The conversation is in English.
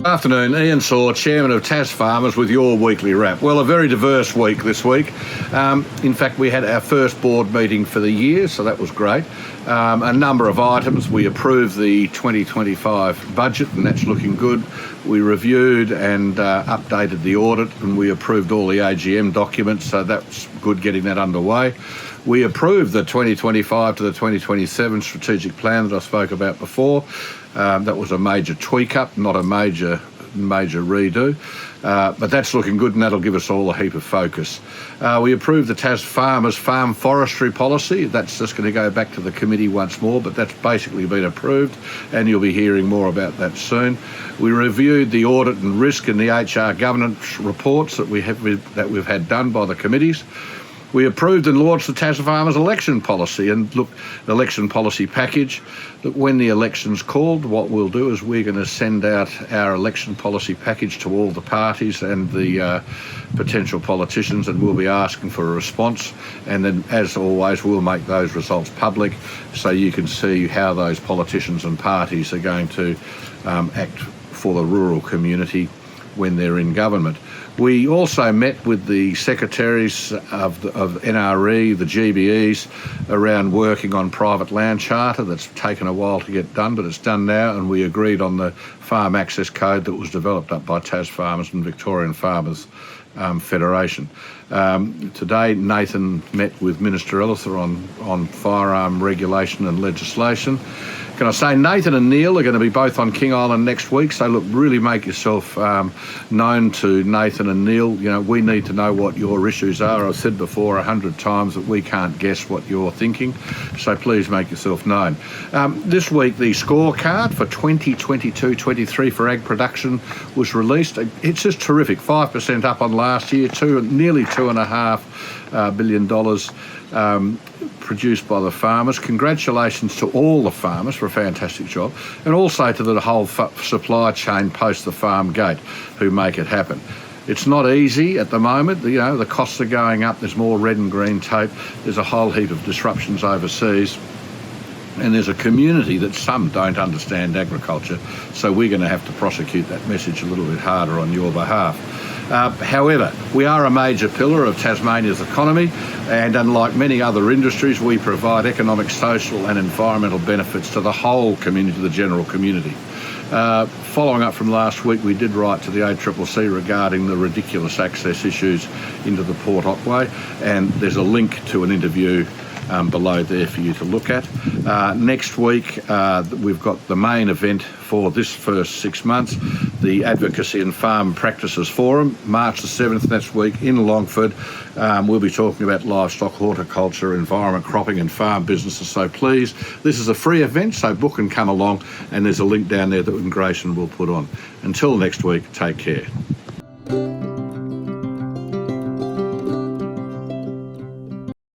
Afternoon, Ian Sauer, Chairman of TasFarmers with your weekly wrap. Well, a very diverse week this week. In fact, we had our first board meeting for the year, so that was great. A number of items. We approved the 2025 budget, and that's looking good. We reviewed and updated the audit, and we approved all the AGM documents, so that's good getting that underway. We approved the 2025 to the 2027 strategic plan that I spoke about before. That was a major tweak up, not a major redo, but that's looking good, and that'll give us all a heap of focus. We approved the TasFarmers farm forestry policy. That's just going to go back to the committee once more, but that's basically been approved, and you'll be hearing more about that soon. We reviewed the audit and risk and the HR governance reports that we've had done by the committees. We approved and launched the TasFarmers election policy, and look, the election policy package. Look, when the election's called, what we'll do is we're going to send out our election policy package to all the parties and the potential politicians, and we'll be asking for a response. And then, as always, we'll make those results public so you can see how those politicians and parties are going to act for the rural community when they're in government. We also met with the secretaries of NRE, the GBEs, around working on private land charter. That's taken a while to get done, but it's done now, and we agreed on the farm access code that was developed up by TasFarmers and Victorian Farmers Federation. Today, Nathan met with Minister Ellis on Firearm Regulation and legislation. Can I say Nathan and Neil are going to be both on King Island next week, so look, really make yourself known to Nathan and Neil. You know, we need to know what your issues are. I've said before 100 times that we can't guess what you're thinking, so please make yourself known. This week, the scorecard for 2022-23 for ag production was released. It's just terrific, 5% up on last year, nearly $2.5 billion produced by the farmers. Congratulations to all the farmers for a fantastic job, and also to the whole supply chain post the farm gate who make it happen. It's not easy at the moment. You know, the costs are going up. There's more red and green tape. There's a whole heap of disruptions overseas. And there's a community that some don't understand agriculture, so we're going to have to prosecute that message a little bit harder on your behalf. However, we are a major pillar of Tasmania's economy, and unlike many other industries, we provide economic, social and environmental benefits to the whole community, the general community. Following up from last week, we did write to the ACCC regarding the ridiculous access issues into the Port Otway, and there's a link to an interview below there for you to look at. Next week, we've got the main event for this first 6 months, the Advocacy and Farm Practices Forum, March the 7th next week in Longford. We'll be talking about livestock, horticulture, environment, cropping and farm businesses. So please, this is a free event, so book and come along, and there's a link down there that Grayson will put on. Until next week, take care.